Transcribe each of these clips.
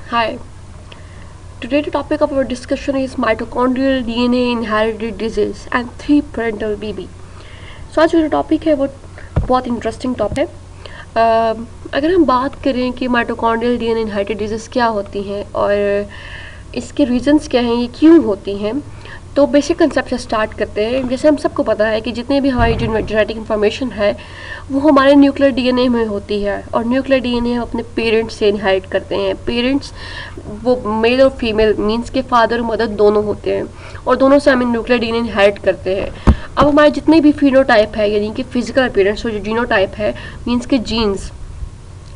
Hi. Today the topic of our discussion is mitochondrial DNA inherited disease and three parental BB. So आज जो topic है वो बहुत interesting topic है। अगर हम बात करें कि माइटोकॉन्ड्रियल डीएनए इनहेरिटेड डिजीज़ क्या होती हैं और इसके रीजंस क्या हैं, ये क्यों होती हैं, तो बेसिक कंसेप्ट से स्टार्ट करते हैं। जैसे हम सबको पता है कि जितने भी हमारी जो जेनेटिक इन्फॉर्मेशन है वो हमारे न्यूक्लियर डीएनए में होती है और न्यूक्लियर डीएनए हम अपने पेरेंट्स से इनहेरिट करते हैं। पेरेंट्स वो मेल और फीमेल मींस के फादर और मदर दोनों होते हैं और दोनों से हम न्यूक्लियर डीएनए इनहेरिट करते हैं। अब हमारे जितने भी फिनोटाइप है यानी कि फिजिकल अपीयरेंस और जो जीनोटाइप है मींस के जीन्स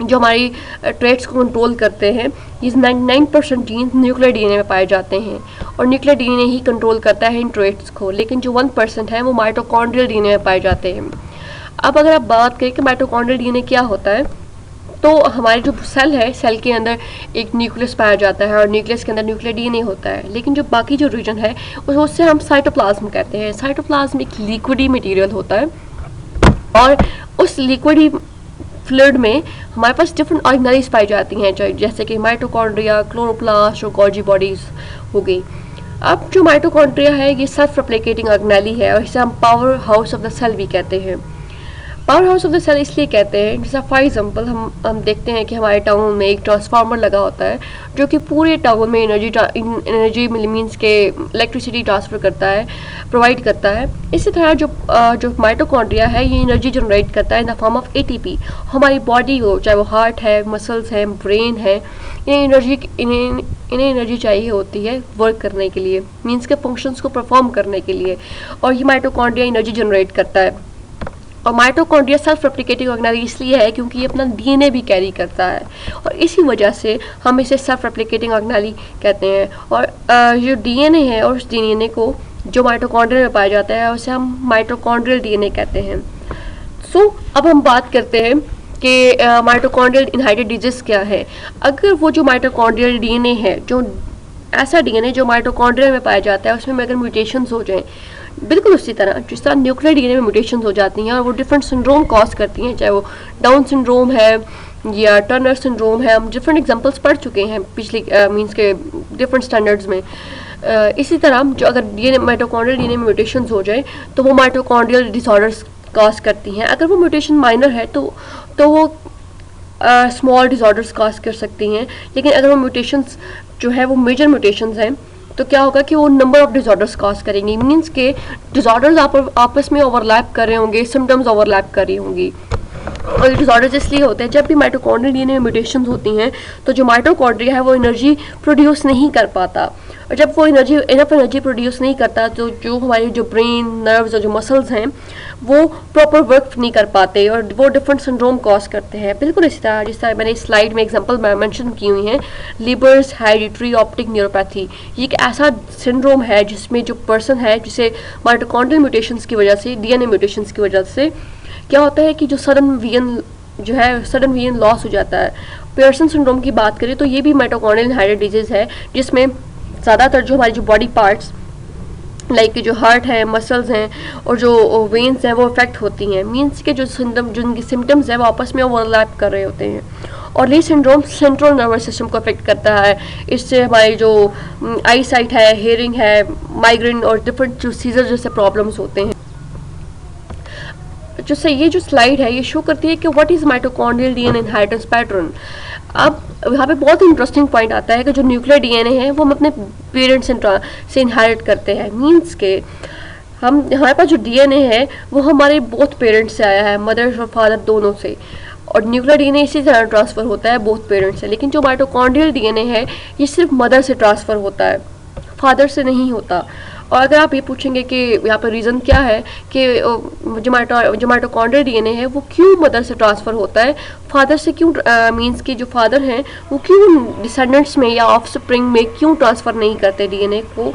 जो हमारी ट्रेट्स को कंट्रोल करते हैं, ये 99% जीन्स न्यूक्लियर डीएनए में पाए जाते हैं और न्यूक्लियर डीएनए ही कंट्रोल करता है इन ट्रेट्स को, लेकिन जो 1% है वो माइटोकॉन्ड्रियल डीएनए में पाए जाते हैं। अब अगर आप बात करें कि माइटोकॉन्ड्रियल डीएनए क्या होता है, तो हमारी जो सेल है, सेल के अंदर एक न्यूक्लियस पाया जाता है और न्यूक्लियस के अंदर न्यूक्लियर डीएनए होता है, लेकिन जो बाकी जो रीजन है उससे हम साइटोप्लाज्म कहते हैं। साइटोप्लाज्म एक लिक्विडी मटेरियल होता है और उस लिक्विडी फ्लूइड में हमारे पास डिफरेंट ऑर्गेनेल्स पाई जाती हैं, जैसे कि माइटोकॉन्ड्रिया, क्लोरोप्लास्ट और गॉल्जी बॉडीज हो गई। अब जो माइटोकॉन्ड्रिया है ये सेल्फ रेप्लिकेटिंग ऑर्गेनेली है और इसे हम powerhouse of the cell भी कहते हैं। Powerhouse of the cell इसलिए कहते हैं, जैसा फॉर एग्जांपल हम देखते हैं कि हमारे टाउन में एक ट्रांसफार्मर लगा होता है जो कि पूरे टाउन में एनर्जी मींस के इलेक्ट्रिसिटी ट्रांसफ़र करता है, प्रोवाइड करता है। इसी तरह जो माइटोकॉन्ड्रिया है ये एनर्जी जनरेट करता है in the form of ATP. हमारी बॉडी को, चाहे वो हार्ट है, मसल्स हैं, ब्रेन है, इन्हें एनर्जी चाहिए होती है वर्क करने के लिए, मींस के फंक्शंस को परफॉर्म करने के लिए, और ये माइटोकॉन्ड्रिया एनर्जी जनरेट करता है। और माइटोकॉन्ड्रिया सेल्फ रेप्लिकेटिंग ऑर्गेनेल इसलिए है क्योंकि ये अपना डीएनए भी कैरी करता है और इसी वजह से हम इसे सेल्फ रेप्लिकेटिंग ऑर्गेनेल कहते हैं। और जो डीएनए है और उस डीएनए को जो माइटोकॉन्ड्रिया में पाया जाता है उसे हम माइटोकॉन्ड्रियल डीएनए कहते हैं। सो अब हम बात करते हैं कि माइटोकॉन्ड्रियल इनहेरिटेड डिजीज क्या है। अगर वो जो माइटोकॉन्ड्रियल डीएनए है, जो ऐसा डीएनए जो माइटोकॉन्ड्रिया में पाया जाता है, उसमें अगर म्यूटेशंस हो जाएं, बिल्कुल उसी तरह जिस तरह न्यूक्लियर डीएनए में म्यूटेशंस हो जाती हैं और वो डिफरेंट सिंड्रोम कॉज करती हैं, चाहे वो डाउन सिंड्रोम है या टर्नर सिंड्रोम है, हम डिफरेंट एग्जांपल्स पढ़ चुके हैं पिछली मींस के डिफरेंट स्टैंडर्ड्स में। इसी तरह जो अगर डीएनए माइटोकॉन्ड्रियल डीएनए में म्यूटेशंस हो जाए तो वो माइटोकॉन्ड्रियल डिसऑर्डर्स कॉज करती हैं। अगर वो म्यूटेशन माइनर है तो वो स्मॉल डिसऑर्डर्स कॉज कर सकती हैं, लेकिन अगर वो म्यूटेशंस जो है वो मेजर म्यूटेशंस हैं तो क्या होगा कि वो नंबर ऑफ डिसऑर्डर्स कॉज करेंगी, मीन्स के डिसऑर्डर्स आपस में ओवरलैप कर रहे होंगे, सिम्टम्स ओवरलैप कर रही होंगी। और डिसऑर्डर्स इसलिए होते हैं जब भी माइटोकॉन्ड्रियल डीएनए में म्यूटेशंस होती हैं तो जो माइटोकॉन्ड्रिया है वो एनर्जी प्रोड्यूस नहीं कर पाता, और जब वो इनफ एनर्जी प्रोड्यूस नहीं करता तो जो हमारी जो ब्रेन, नर्व्स और जो मसल्स हैं वो प्रॉपर वर्क नहीं कर पाते और वो डिफरेंट सिंड्रोम कॉज करते हैं। बिल्कुल इसी तरह जिस तरह मैंने स्लाइड में एग्जांपल मेंशन की हुई हैं, लीबर्स हेरिडिटरी ऑप्टिक न्यूरोपैथी, ये एक ऐसा सिंड्रोम है जिसमें जो पर्सन है जिसे माइटोकॉन्ड्रियल म्यूटेशंस की वजह से, डीएनए म्यूटेशंस की वजह से क्या होता है कि जो सडन वीएन लॉस हो जाता है। पियर्सन सिंड्रोम की बात करें तो ये भी माइटोकॉन्ड्रियल इनहेरिटेड डिजीज है जिसमें ज़्यादातर जो हमारी जो बॉडी पार्ट्स लाइक जो हार्ट है, मसल्स हैं और जो वेन्स हैं वो अफेक्ट होती हैं, मीन्स के जो जिनकी सिम्टम्स हैं वो आपस में ओवरलैप कर रहे होते हैं। और ये सिंड्रोम सेंट्रल नर्वस सिस्टम को अफेक्ट करता है। इससे हमारी जो आई साइट है, हेयरिंग है, माइग्रेन और डिफरेंट जो सीजर जैसे प्रॉब्लम्स होते हैं। जैसे ये जो स्लाइड है ये शो करती है कि what is mitochondrial DNA inheritance pattern. अब यहाँ पे बहुत इंटरेस्टिंग पॉइंट आता है कि जो न्यूक्लियर डीएनए है वो हम अपने पेरेंट्स से इनहेरिट करते हैं, मींस के हमारे पास जो डीएनए है वो हमारे बोथ पेरेंट्स से आया है, मदर और फादर दोनों से, और न्यूक्लियर डीएनए इसी तरह ट्रांसफ़र होता है बोथ पेरेंट्स से। लेकिन जो माइटोकॉन्ड्रियल डीएनए है ये सिर्फ मदर से ट्रांसफ़र होता है, फादर से नहीं होता। और अगर आप ये पूछेंगे कि यहाँ पर रीज़न क्या है कि जो माइटोकॉन्ड्रियल डीएनए है वो क्यों मदर से ट्रांसफ़र होता है, फादर से क्यों, मींस कि जो फादर हैं वो क्यों डिसेंडेंट्स में या ऑफस्प्रिंग में क्यों ट्रांसफ़र नहीं करते डीएनए को,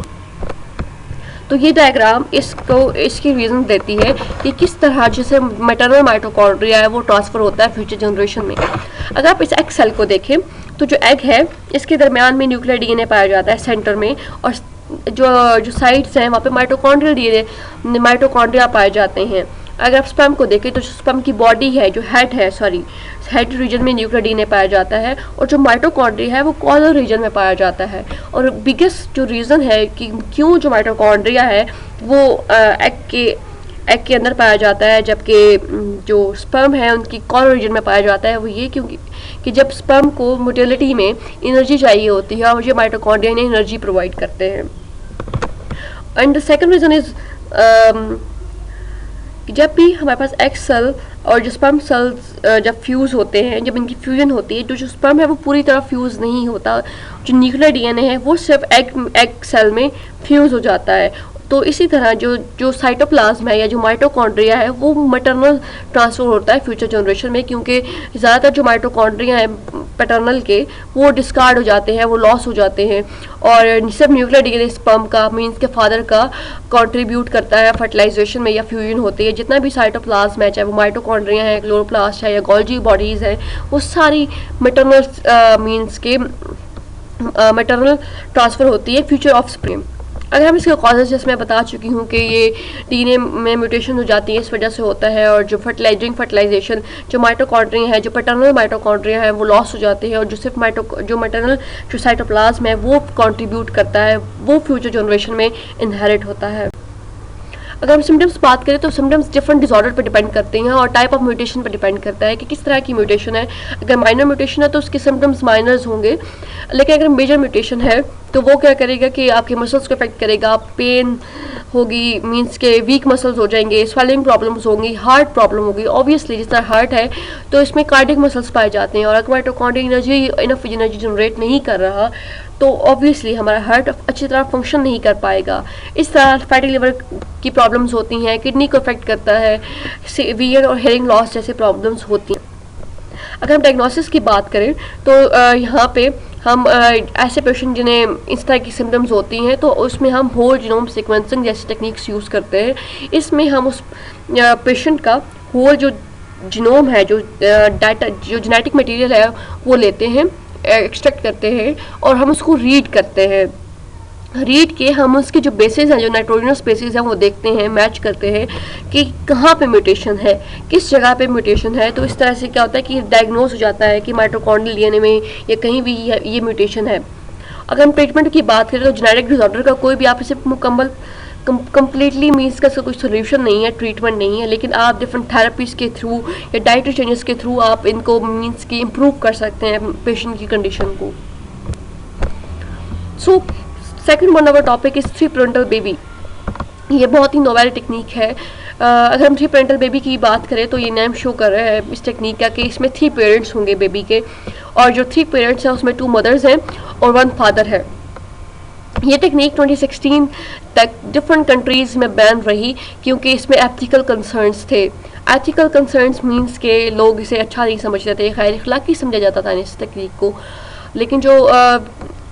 तो ये डायग्राम इसकी रीज़न देती है कि किस तरह जैसे मैटरनल माइटोकॉन्ड्रिया है वो ट्रांसफ़र होता है फ्यूचर जनरेशन में। अगर आप इस एग सेल को देखें तो जो एग है इसके दरमियान में न्यूक्लियर डीएनए पाया जाता है सेंटर में, और जो साइड्स हैं वहाँ पे माइटोकॉन्ड्रिया पाए जाते हैं। अगर आप स्पर्म को देखें तो स्पर्म की बॉडी है, जो हेड रीजन में न्यूक्लियर डीएनए पाया जाता है, और जो माइटोकॉन्ड्रिया है वो कॉलर रीजन में पाया जाता है। और बिगेस्ट जो रीज़न है कि क्यों जो माइटोकॉन्ड्रिया है वो एग के अंदर पाया जाता है, जबकि जो स्पर्म है उनकी कॉलर रीजन में पाया जाता है, वो ये क्योंकि कि जब स्पर्म को मोटिलिटी में एनर्जी चाहिए होती है और मुझे माइटोकॉन्ड्रिया ने एनर्जी प्रोवाइड करते हैं। And the second reason is जब भी हमारे पास एग सेल और जो स्पर्म सेल्स जब फ्यूज़ होते हैं, जब इनकी फ्यूजन होती है, तो जो स्पर्म है वो पूरी तरह फ्यूज़ नहीं होता, जो न्यूक्लियर डीएनए है वो सिर्फ एग सेल में फ्यूज़ हो जाता है। तो इसी तरह जो साइटोप्लाज्म है या जो माइटोकॉन्ड्रिया है वो मैटरनल ट्रांसफ़र होता है फ्यूचर जनरेशन में, क्योंकि ज़्यादातर जो माइटोकॉन्ड्रिया हैं पैटर्नल के वो डिस्कार्ड हो जाते हैं, वो लॉस हो जाते हैं, और सिर्फ न्यूक्लियर डीएनए स्पर्म का मीन्स के फादर का कंट्रीब्यूट करता है फर्टिलाइजेशन में या फ्यूजन होती है। जितना भी साइटोप्लाज्म है, चाहे वो माइटोकॉन्ड्रिया है, क्लोरोप्लास्ट है या गोल्जी बॉडीज़ हैं, वो सारी मैटरनल मीन्स के मैटरनल ट्रांसफ़र होती है फ्यूचर ऑफ स्पर्म। अगर हम इसके कॉजेज जैसे मैं बता चुकी हूँ कि ये डीएनए में म्यूटेशन हो जाती है, इस वजह से होता है, और जो फर्टिलाइजेशन जो माइटोकॉन्ड्रिया है, जो पैटर्नल माइटोकॉन्ड्रिया है वो लॉस हो जाते हैं, और जो सिर्फ जो मैटरनल जो साइटोप्लाज्म है वो कंट्रीब्यूट करता है, वो फ्यूचर जनरेशन में इनहेरिट होता है। अगर हम सिम्टम्स बात करें तो सिम्टम्स डिफरेंट डिसऑर्डर पर डिपेंड करते हैं और टाइप ऑफ म्यूटेशन पर डिपेंड करता है कि किस तरह की म्यूटेशन है। अगर माइनर म्यूटेशन है तो उसके सिम्टम्स माइनर्स होंगे, लेकिन अगर मेजर म्यूटेशन है तो वो क्या करेगा कि आपके मसल्स को अफेक्ट करेगा, पेन होगी, मीन्स के वीक मसल्स हो जाएंगे, स्वेलिंग प्रॉब्लम्स होंगी, हार्ट प्रॉब्लम होगी। ऑब्वियसली जिस तरह हार्ट है तो इसमें कार्डियक मसल्स पाए जाते हैं, और अगर माइटोकॉन्ड्रिया इनफ एनर्जी जनरेट नहीं कर रहा तो ऑब्वियसली हमारा हार्ट अच्छी तरह फंक्शन नहीं कर पाएगा। इस तरह फैटी लिवर की प्रॉब्लम्स होती हैं, किडनी को अफेक्ट करता है, वियर और हेयरिंग लॉस जैसे प्रॉब्लम्स होती हैं। अगर हम डायग्नोसिस की बात करें तो यहाँ पे हम ऐसे पेशेंट जिन्हें इस तरह की सिम्टम्स होती हैं तो उसमें हम होल जीनोम सीक्वेंसिंग जैसी टेक्निक्स यूज़ करते हैं। इसमें हम उस पेशेंट का होल जो जीनोम है, जो डाटा जो जेनेटिक मटेरियल है वो लेते हैं, एक्सट्रैक्ट करते हैं, और हम उसको रीड करते हैं। रीड के हम उसके जो बेसिस हैं, जो नाइट्रोजनस बेसिस हैं, वो देखते हैं, मैच करते हैं कि कहाँ पे म्यूटेशन है, किस जगह पे म्यूटेशन है। तो इस तरह से क्या होता है कि डायग्नोज हो जाता है कि माइटोकॉन्ड्रियल डीएनए में या कहीं भी ये म्यूटेशन है। अगर हम ट्रीटमेंट की बात करें तो जेनेटिक डिसऑर्डर का कोई भी आप इसे मुकम्मल कम्प्लीटली मीन्स का कोई सोल्यूशन नहीं है, ट्रीटमेंट नहीं है, लेकिन आप डिफरेंट थेरेपीज़ के थ्रू या डाइटरी चेंजेस के थ्रू आप इनको मीन्स की इम्प्रूव कर सकते हैं पेशेंट की कंडीशन को। So second one of topic is 3 parental baby. ये बहुत ही नोवेल टेक्निक है। अगर हम 3 पेरेंटल बेबी की बात करें तो ये नेम शो कर रहा है इस टेक्निक का कि इसमें 3 पेरेंट्स होंगे बेबी के, और जो 3 पेरेंट्स हैं उसमें 2 मदर्स हैं और 1 फादर है। ये टेक्निक 2016 तक डिफरेंट कंट्रीज़ में बैन रही क्योंकि इसमें एथिकल कंसर्न्स थे। एथिकल कंसर्न्स मीन्स के लोग इसे अच्छा नहीं समझते थे, खैर अखलाकी समझा जाता था इस टेक्निक को। लेकिन जो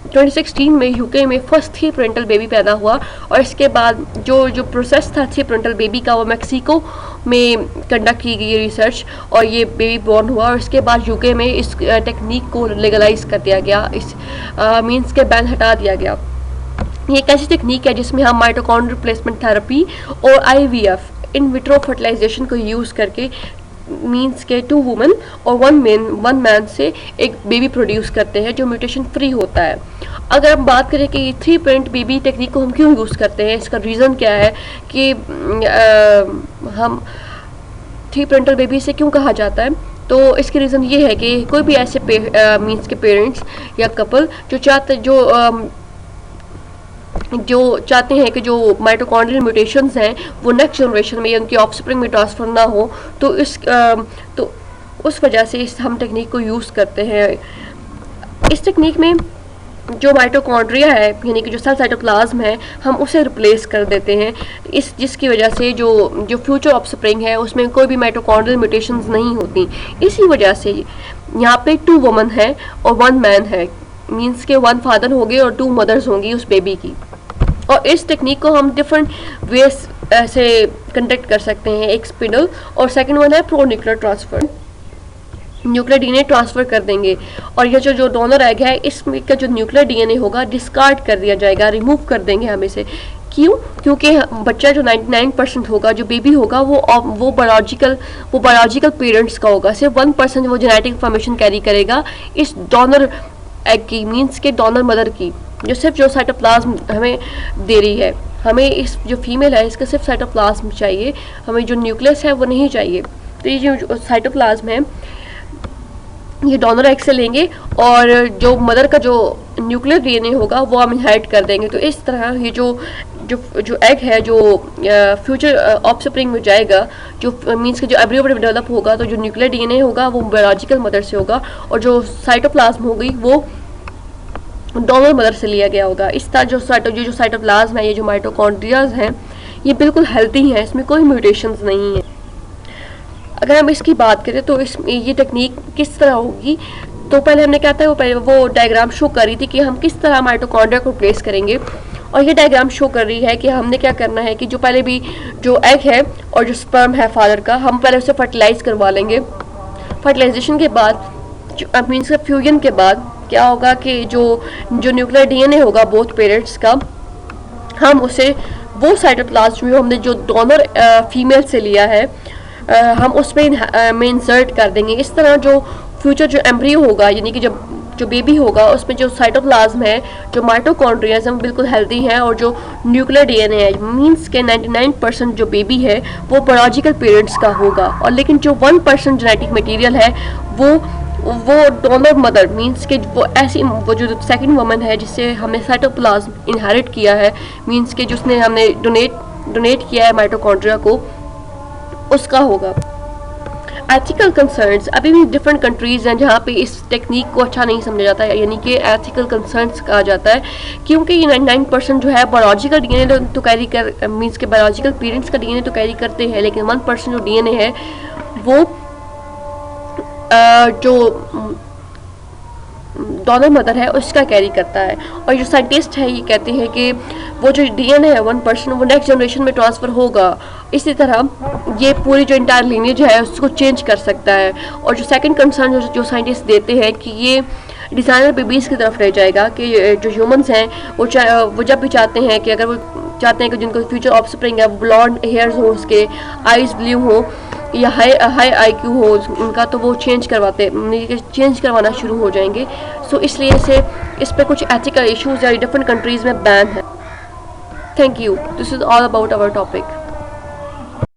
2016 में यूके में फर्स्ट 3 पेरेंटल बेबी पैदा हुआ, और इसके बाद जो प्रोसेस था 3 पेरेंटल बेबी का वो मैक्सिको में कंडक्ट की गई रिसर्च, और ये बेबी बॉर्न हुआ, और इसके बाद यूके में इस टेक्निक को लीगलाइज कर दिया गया, इस मीन्स के बैन हटा दिया गया। ये एक ऐसी टेक्निक है जिसमें हम माइटोकॉन्ड्रियल रिप्लेसमेंट थेरेपी और आईवीएफ इन विट्रो फर्टिलाइजेशन को यूज़ करके मीन्स के 2 वुमेन और 1 मैन से एक बेबी प्रोड्यूस करते हैं जो म्यूटेशन फ्री होता है। अगर हम बात करें कि 3 पेरेंट बेबी टेक्निक को हम क्यों यूज़ करते हैं, इसका रीज़न क्या है कि हम 3 पेरेंटल बेबी से क्यों कहा जाता है, तो इसके रीज़न ये है कि कोई भी ऐसे मीन्स के पेरेंट्स या कपल जो चाहते हैं कि जो माइटोकॉन्ड्रियल म्यूटेशंस हैं वो नेक्स्ट जनरेशन में या उनकी ऑफस्प्रिंग में ट्रांसफ़र ना हो, तो उस वजह से हम टेक्निक को यूज़ करते हैं। इस टेक्निक में जो माइटोकॉन्ड्रिया है यानी कि जो सेल साइटोप्लाज्म है हम उसे रिप्लेस कर देते हैं, जिसकी वजह से जो फ्यूचर ऑफस्प्रिंग है उसमें कोई भी माइटोकॉन्ड्रियल म्यूटेशंस नहीं होती। इसी वजह से यहाँ पे 2 वुमेन है और 1 मैन है, मीन्स के 1 फादर होंगे और 2 मदर्स होंगी उस बेबी की। और इस टेक्निक को हम डिफरेंट वेज से कंडक्ट कर सकते हैं। एक स्पिनल और सेकंड वन है pro nuclear transfer, nuclear DNA transfer कर देंगे, और ये जो डोनर एग है इसमें का जो न्यूक्लियर डीएनए होगा डिस्कार्ड कर दिया जाएगा, रिमूव कर देंगे हम इसे। क्यों? क्योंकि बच्चा जो 99% होगा, जो बेबी होगा, वो बायोलॉजिकल पेरेंट्स का होगा। सिर्फ 1% वो जेनेटिक इंफॉर्मेशन कैरी करेगा इस डोनर एग की, मीन्स के डोनर मदर की, जो सिर्फ जो साइटोप्लाज्म हमें दे रही है। हमें इस जो फीमेल है इसका सिर्फ साइटोप्लाज्म चाहिए, हमें जो न्यूक्लियस है वो नहीं चाहिए। तो ये जो साइटोप्लाज्म है ये डोनर एग से लेंगे और जो मदर का जो न्यूक्लियर डीएनए होगा वो हम इनहेरिट कर देंगे। तो इस तरह ये जो एग है जो फ्यूचर ऑफस्प्रिंग में जाएगा, जो मीन्स के जो एम्ब्रियो डेवलप होगा, तो जो न्यूक्लियर डीएनए होगा वो बायोलॉजिकल मदर से होगा और जो साइटोप्लाज्म होगी वो डोनर मदर से लिया गया होगा। इस तरह जो साइटोप्लाज्म है, ये जो माइटोकॉन्ड्रियाज हैं, ये बिल्कुल हेल्थी हैं, इसमें कोई म्यूटेशंस नहीं है। अगर हम इसकी बात करें तो ये टेक्निक किस तरह होगी, तो पहले हमने क्या था वो डायग्राम शो कर रही थी कि हम किस तरह माइटोकॉन्ड्रिया को प्लेस करेंगे। और ये डायग्राम शो कर रही है कि हमने क्या करना है कि जो पहले भी जो एग है और जो स्पर्म है फादर का, हम पहले उसे फर्टिलाइज करवा लेंगे। फर्टिलाइजेशन के बाद मीन्स फ्यूजन के बाद क्या होगा कि जो न्यूक्लियर डीएनए होगा बोथ पेरेंट्स का, हम उसे वो साइटोप्लाज्म में हमने जो डोनर फीमेल से लिया है हम उसमें इंसर्ट कर देंगे। इस तरह जो फ्यूचर जो एम्ब्रियो होगा, यानी कि जो बेबी होगा, उसमें जो साइटोप्लाज्म है, जो माइटोकॉन्ड्रियाज हैं, बिल्कुल हेल्दी हैं और जो न्यूक्लियर डीएनए है, मींस के 99% जो बेबी है वो बायोलॉजिकल पेरेंट्स का होगा। और लेकिन जो 1% जेनेटिक मटेरियल है वो डोनर मदर, मींस के वो जो सेकंड वुमन है जिससे हमने साइटोप्लाज्म इनहेरिट किया है, मींस के जिसने हमने डोनेट किया है माइटोकॉन्ड्रिया को, उसका होगा। एथिकल कंसर्न्स, अभी भी डिफरेंट कंट्रीज़ हैं जहाँ पे इस टेक्निक को अच्छा नहीं समझा जाता है, यानी कि एथिकल कंसर्न्स कहा जाता है, क्योंकि ये 99% जो है बायोलॉजिकल डीएनए तो कैरी कर, मींस के बायोलॉजिकल पेरेंट्स का डीएनए तो कैरी करते हैं, लेकिन 1% जो डीएनए है वो जो डोनर मदर है उसका कैरी करता है। और जो साइंटिस्ट है ये कहते हैं कि वो जो डीएनए है 1% वो नेक्स्ट जनरेशन में ट्रांसफ़र होगा। इसी तरह ये पूरी जो इंटायर लीनेज है उसको चेंज कर सकता है। और जो सेकंड कंसर्न जो साइंटिस्ट देते हैं कि ये डिज़ाइनर बेबीज़ की तरफ रह जाएगा, कि जो ह्यूमंस हैं वो जब भी चाहते हैं कि अगर वो चाहते हैं कि जिनको फ्यूचर ऑफस्प्रिंग है वो ब्लॉन्ड हेयर्स हो, उसके आइज़ ब्लू हो या हाई IQ हो उनका, तो वो चेंज करवाना शुरू हो जाएंगे। सो इसलिए इस पे कुछ एथिकल इश्यूज या डिफरेंट कंट्रीज़ में बैन है। Thank you. This is all about our topic.